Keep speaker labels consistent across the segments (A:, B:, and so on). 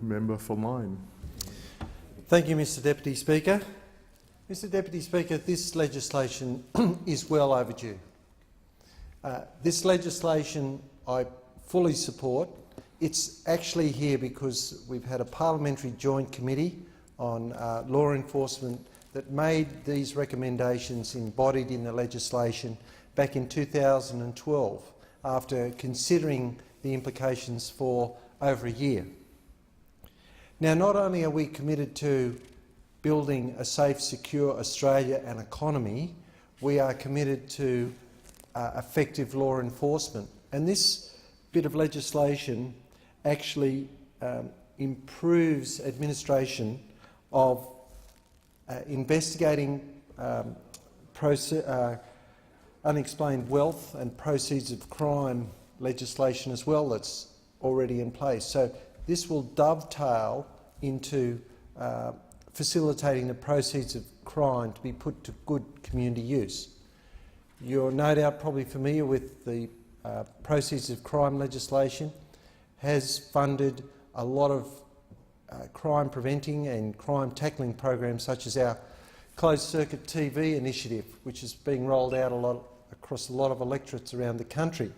A: member for Lyme.
B: Thank you, Mr Deputy Speaker. Mr Deputy Speaker, this legislation is well overdue. This legislation I fully support. It's actually here because we've had a parliamentary joint committee on law enforcement that made these recommendations embodied in the legislation back in 2012 after considering the implications for over a year. Now, not only are we committed to building a safe, secure Australia and economy, we are committed to effective law enforcement. And this bit of legislation actually improves administration of investigating unexplained wealth and proceeds of crime legislation as well that's already in place. So this will dovetail into facilitating the proceeds of crime to be put to good community use. You're no doubt probably familiar with the proceeds of crime legislation. Has funded a lot of crime preventing and crime tackling programs such as our closed circuit TV initiative, which is being rolled out across a lot of electorates around the country.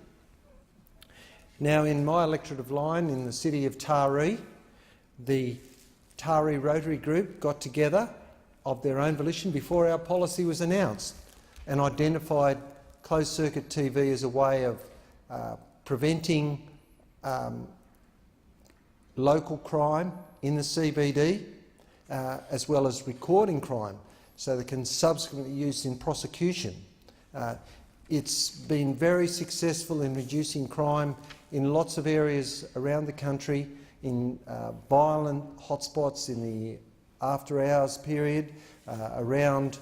B: Now, in my electorate of Lyme, in the city of Taree, the Taree Rotary Group got together of their own volition before our policy was announced and identified closed circuit TV as a way of preventing local crime in the CBD, as well as recording crime, so they can subsequently use in prosecution. It's been very successful in reducing crime in lots of areas around the country, in violent hotspots in the after-hours period, around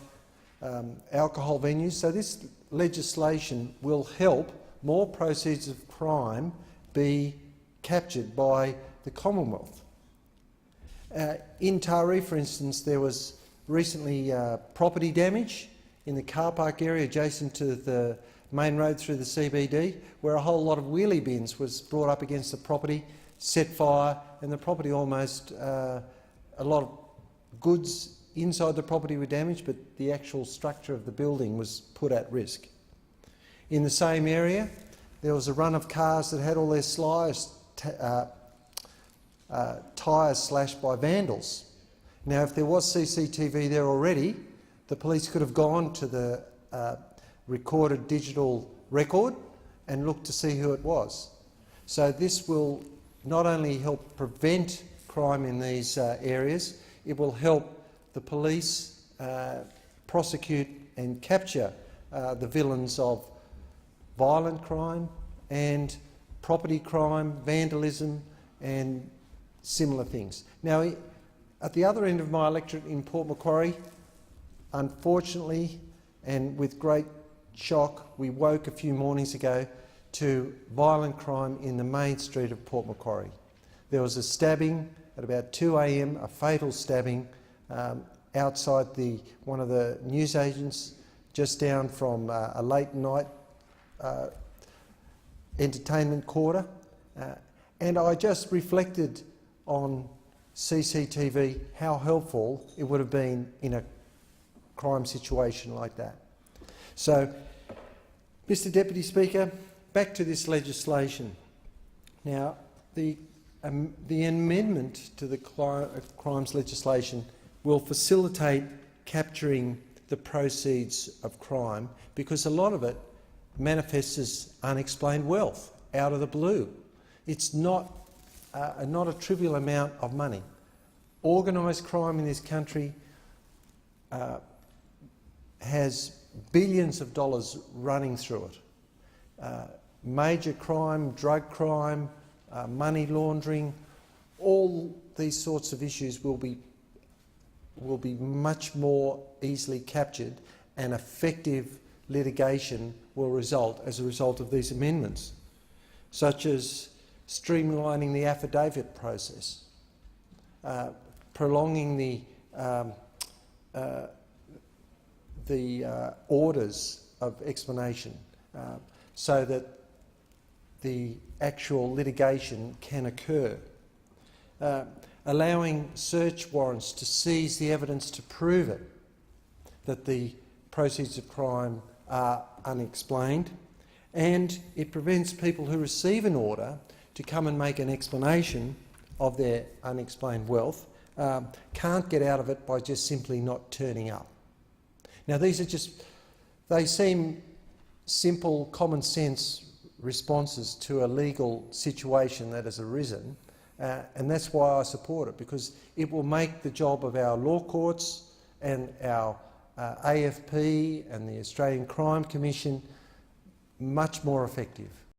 B: alcohol venues. So this legislation will help more proceeds of crime be captured by the Commonwealth. In Taree, for instance, there was recently property damage in the car park area adjacent to the main road through the CBD, where a whole lot of wheelie bins was brought up against the property, set fire, and the property almost, a lot of goods inside the property were damaged, but the actual structure of the building was put at risk. In the same area, there was a run of cars that had all their tyres slashed by vandals. Now, if there was CCTV there already, the police could have gone to the recorded digital record and looked to see who it was. So this will not only help prevent crime in these areas, it will help the police prosecute and capture the villains of violent crime and property crime, vandalism and similar things. Now, at the other end of my electorate in Port Macquarie, unfortunately and with great shock, we woke a few mornings ago to violent crime in the main street of Port Macquarie. There was a stabbing at about 2 a.m, a fatal stabbing outside one of the newsagents just down from a late night entertainment quarter. And I just reflected on CCTV, how helpful it would have been in a crime situation like that. So, Mr Deputy Speaker, back to this legislation. Now, the amendment to the crimes legislation will facilitate capturing the proceeds of crime because a lot of it manifests as unexplained wealth out of the blue. It's not a trivial amount of money. Organised crime in this country has billions of dollars running through it. Major crime, drug crime, money laundering, all these sorts of issues will be much more easily captured, and effective litigation will result as a result of these amendments, such as streamlining the affidavit process, prolonging the orders of explanation so that the actual litigation can occur. allowing search warrants to seize the evidence to prove it, that the proceeds of crime are unexplained, and it prevents people who receive an order to come and make an explanation of their unexplained wealth, can't get out of it by just simply not turning up. Now, these are they seem simple, common sense responses to a legal situation that has arisen, and that's why I support it, because it will make the job of our law courts and our AFP and the Australian Crime Commission much more effective.